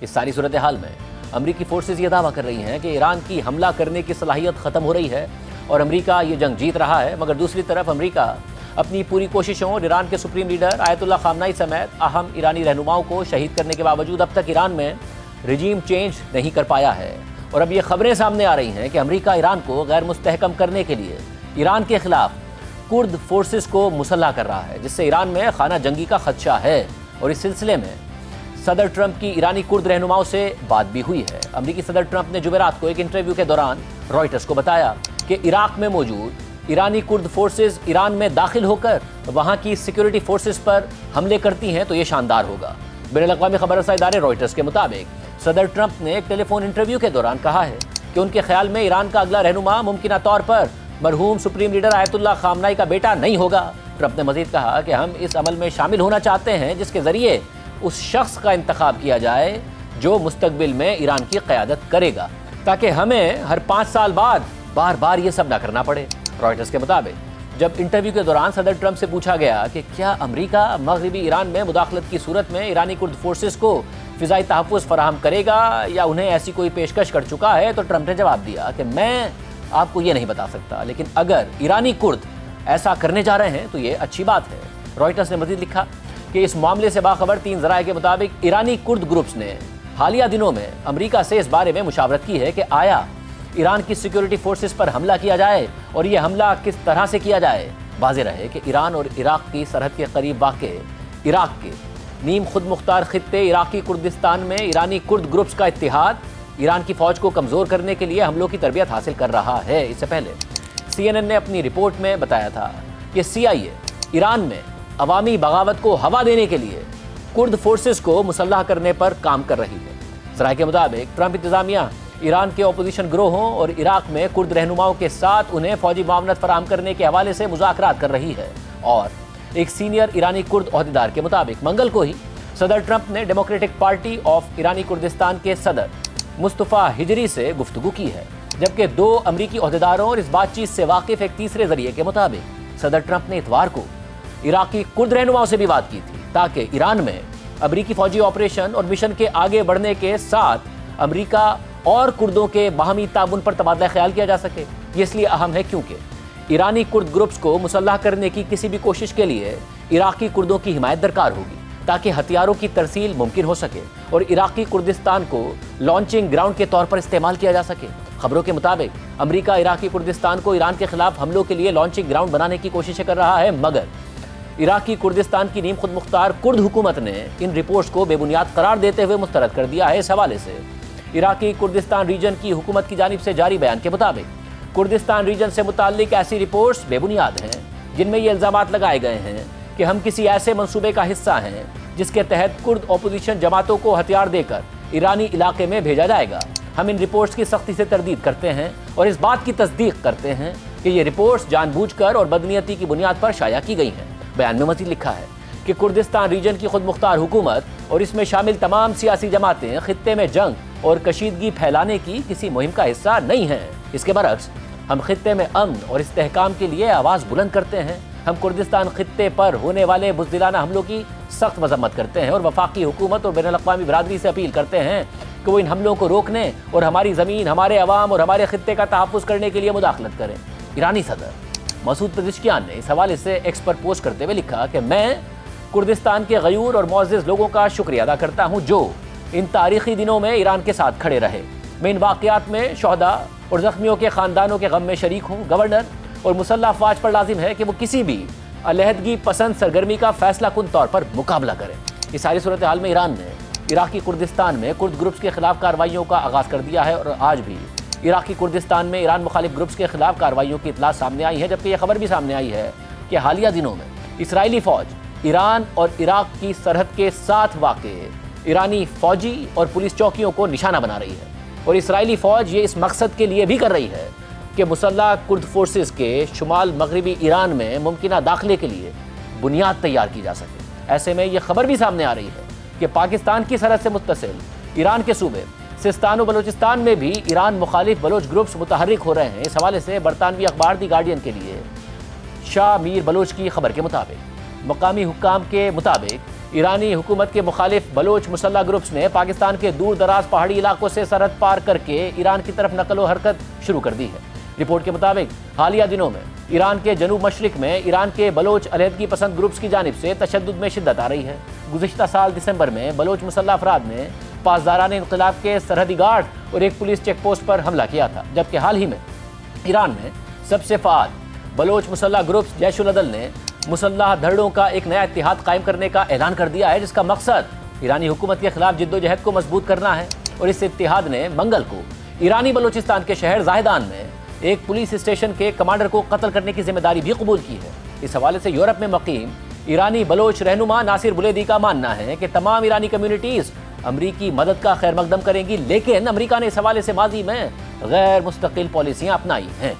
اس ساری صورتحال میں امریکی فورسز یہ دعویٰ کر رہی ہیں کہ ایران کی حملہ کرنے کی صلاحیت ختم ہو رہی ہے اور امریکہ یہ جنگ جیت رہا ہے، مگر دوسری طرف امریکہ اپنی پوری کوششوں اور ایران کے سپریم لیڈر آیت اللہ خامنائی سمیت اہم ایرانی رہنماؤں کو شہید کرنے کے باوجود اب تک ایران میں رجیم چینج نہیں کر پایا ہے۔ اور اب یہ خبریں سامنے آ رہی ہیں کہ امریکہ ایران کو غیر مستحکم کرنے کے لیے ایران کے خلاف کرد فورسز کو مسلح کر رہا ہے، جس سے ایران میں خانہ جنگی کا خدشہ ہے۔ اور اس سلسلے میں صدر ٹرمپ کی ایرانی کرد رہنماؤں سے بات بھی ہوئی ہے۔ امریکی صدر ٹرمپ نے جمعرات کو ایک انٹرویو کے دوران رائٹرز کو بتایا کہ عراق میں موجود ایرانی کرد فورسز ایران میں داخل ہو کر وہاں کی سیکیورٹی فورسز پر حملے کرتی ہیں تو یہ شاندار ہوگا۔ بین الاقوامی خبر رساں ادارے رائٹرز کے مطابق صدر ٹرمپ نے ایک ٹیلی فون انٹرویو کے دوران کہا ہے کہ ان کے خیال میں ایران کا اگلا رہنما ممکنہ طور پر مرحوم سپریم لیڈر آیت اللہ خامنائی کا بیٹا نہیں ہوگا۔ ٹرمپ نے مزید کہا کہ ہم اس عمل میں شامل ہونا چاہتے ہیں جس کے ذریعے اس شخص کا انتخاب کیا جائے جو مستقبل میں ایران کی قیادت کرے گا، تاکہ ہمیں ہر 5 سال بعد بار بار یہ سب نہ کرنا پڑے۔ رائٹرز کے مطابق جب انٹرویو کے دوران صدر ٹرمپ سے پوچھا گیا کہ کیا امریکہ مغربی ایران میں مداخلت کی صورت میں ایرانی کرد فورسز کو فضائی تحفظ فراہم کرے گا یا انہیں ایسی کوئی پیشکش کر چکا ہے، تو ٹرمپ نے جواب دیا کہ میں آپ کو یہ نہیں بتا سکتا، لیکن اگر ایرانی کرد ایسا کرنے جا رہے ہیں تو یہ اچھی بات ہے۔ رائٹرز نے مزید لکھا کہ اس معاملے سے باخبر 3 ذرائع کے مطابق ایرانی کرد گروپس نے حالیہ دنوں میں امریکہ سے اس بارے میں مشاورت کی ہے کہ آیا ایران کی سیکیورٹی فورسز پر حملہ کیا جائے اور یہ حملہ کس طرح سے کیا جائے۔ واضح رہے کہ ایران اور عراق کی سرحد کے قریب واقع عراق کے نیم خود مختار خطے عراقی کردستان میں ایرانی کرد گروپس کا اتحاد ایران کی فوج کو کمزور کرنے کے لیے حملوں کی تربیت حاصل کر رہا ہے۔ اس سے پہلے CNN نے اپنی رپورٹ میں بتایا تھا کہ CIA ایران میں عوامی بغاوت کو ہوا دینے کے لیے کرد فورسز کو مسلح کرنے پر کام کر رہی ہے۔ ذرائع کے مطابق ٹرمپ انتظامیہ ایران کے اپوزیشن گروہوں اور عراق میں کرد رہنماؤں کے ساتھ انہیں فوجی معاونت فراہم کرنے کے حوالے سے مذاکرات کر رہی ہے۔ اور ایک سینئر ایرانی کرد عہدیدار کے مطابق منگل کو ہی صدر ٹرمپ نے ڈیموکریٹک پارٹی آف ایرانی کردستان کے صدر مصطفیٰ ہجری سے گفتگو کی ہے، جبکہ 2 امریکی عہدیداروں اور اس بات چیت سے واقف ایک تیسرے ذریعے کے مطابق صدر ٹرمپ نے اتوار کو عراقی کرد رہنماؤں سے بھی بات کی تھی تاکہ ایران میں امریکی فوجی آپریشن اور مشن کے آگے بڑھنے کے ساتھ امریکہ اور کردوں کے باہمی تعاون پر تبادلہ خیال کیا جا سکے۔ یہ اس لیے اہم ہے کیونکہ ایرانی کرد گروپس کو مسلح کرنے کی کسی بھی کوشش کے لیے عراقی کردوں کی حمایت درکار ہوگی تاکہ ہتھیاروں کی ترسیل ممکن ہو سکے اور عراقی کردستان کو لانچنگ گراؤنڈ کے طور پر استعمال کیا جا سکے۔ خبروں کے مطابق امریکہ عراقی کردستان کو ایران کے خلاف حملوں کے لیے لانچنگ گراؤنڈ بنانے کی کوششیں کر رہا ہے، مگر عراقی کردستان کی نیم خود مختار کرد حکومت نے ان رپورٹس کو بے بنیاد قرار دیتے ہوئے مسترد کر دیا ہے۔ اس حوالے سے عراقی کردستان ریجن کی حکومت کی جانب سے جاری بیان کے مطابق کردستان ریجن سے متعلق ایسی رپورٹس بے بنیاد ہیں جن میں یہ الزامات لگائے گئے ہیں کہ ہم کسی ایسے منصوبے کا حصہ ہیں جس کے تحت کرد اپوزیشن جماعتوں کو ہتھیار دے کر ایرانی علاقے میں بھیجا جائے گا۔ ہم ان رپورٹس کی سختی سے تردید کرتے ہیں اور اس بات کی تصدیق کرتے ہیں کہ یہ رپورٹس جان بوجھ کر اور بدنیتی کی بنیاد پر شائع کی گئی ہیں۔ بیان میں مزید لکھا ہے کہ کردستان ریجن کی خود مختار حکومت اور اس میں شامل تمام سیاسی جماعتیں خطے میں جنگ اور کشیدگی پھیلانے کی کسی مہم کا حصہ نہیں ہیں۔ اس کے برعکس ہم خطے میں امن اور استحکام کے لیے آواز بلند کرتے ہیں۔ ہم کردستان خطے پر ہونے والے بزدلانہ حملوں کی سخت مذمت کرتے ہیں اور وفاقی حکومت اور بین الاقوامی برادری سے اپیل کرتے ہیں کہ وہ ان حملوں کو روکنے اور ہماری زمین، ہمارے عوام اور ہمارے خطے کا تحفظ کرنے کے لیے مداخلت کریں۔ ایرانی صدر مسعود پزشکیان نے اس حوالے سے ایکس پر پوسٹ کرتے ہوئے لکھا کہ میں کردستان کے غیور اور معزز لوگوں کا شکریہ ادا کرتا ہوں جو ان تاریخی دنوں میں ایران کے ساتھ کھڑے رہے۔ میں ان واقعات میں شہداء اور زخمیوں کے خاندانوں کے غم میں شریک ہوں۔ گورنر اور مسلح افواج پر لازم ہے کہ وہ کسی بھی علیحدگی پسند سرگرمی کا فیصلہ کن طور پر مقابلہ کریں۔ اس ساری صورتحال میں ایران نے عراقی کردستان میں کرد گروپس کے خلاف کارروائیوں کا آغاز کر دیا ہے اور آج بھی عراقی کردستان میں ایران مخالف گروپس کے خلاف کارروائیوں کی اطلاع سامنے آئی ہے، جبکہ یہ خبر بھی سامنے آئی ہے کہ حالیہ دنوں میں اسرائیلی فوج ایران اور عراق کی سرحد کے ساتھ واقع ایرانی فوجی اور پولیس چوکیوں کو نشانہ بنا رہی ہے، اور اسرائیلی فوج یہ اس مقصد کے لیے بھی کر رہی ہے کہ مسلح کرد فورسز کے شمال مغربی ایران میں ممکنہ داخلے کے لیے بنیاد تیار کی جا سکے۔ ایسے میں یہ خبر بھی سامنے آ رہی ہے کہ پاکستان کی سرحد سے متصل ایران کے صوبے سستان و بلوچستان میں بھی ایران مخالف بلوچ گروپس متحرک ہو رہے ہیں۔ اس حوالے سے برطانوی اخبار دی گارڈین کے لیے شاہ میر بلوچ کی خبر کے مطابق مقامی حکام کے مطابق ایرانی حکومت کے مخالف بلوچ مسلح گروپس نے پاکستان کے دور دراز پہاڑی علاقوں سے سرحد پار کر کے ایران کی طرف نقل و حرکت شروع کر دی ہے۔ رپورٹ کے مطابق حالیہ دنوں میں ایران کے جنوب مشرق میں ایران کے بلوچ علیحدگی پسند گروپس کی جانب سے تشدد میں شدت آ رہی ہے۔ گزشتہ سال دسمبر میں بلوچ مسلح افراد نے پاسداران انقلاب کے سرحدی گارڈ اور ایک پولیس چیک پوسٹ پر حملہ کیا تھا، جبکہ حال ہی میں ایران میں سب سے فعال بلوچ مسلح گروپس جیش العدل نے مسلح دھڑوں کا ایک نیا اتحاد قائم کرنے کا اعلان کر دیا ہے، جس کا مقصد ایرانی حکومت کے خلاف جدوجہد کو مضبوط کرنا ہے۔ اور اس اتحاد نے منگل کو ایرانی بلوچستان کے شہر زاہدان میں ایک پولیس اسٹیشن کے کمانڈر کو قتل کرنے کی ذمہ داری بھی قبول کی ہے۔ اس حوالے سے یورپ میں مقیم ایرانی بلوچ رہنما ناصر بلیدی کا ماننا ہے کہ تمام ایرانی کمیونٹیز امریکی مدد کا خیر مقدم کریں گی، لیکن امریکہ نے اس حوالے سے ماضی میں غیر مستقل پالیسیاں اپنائی ہیں۔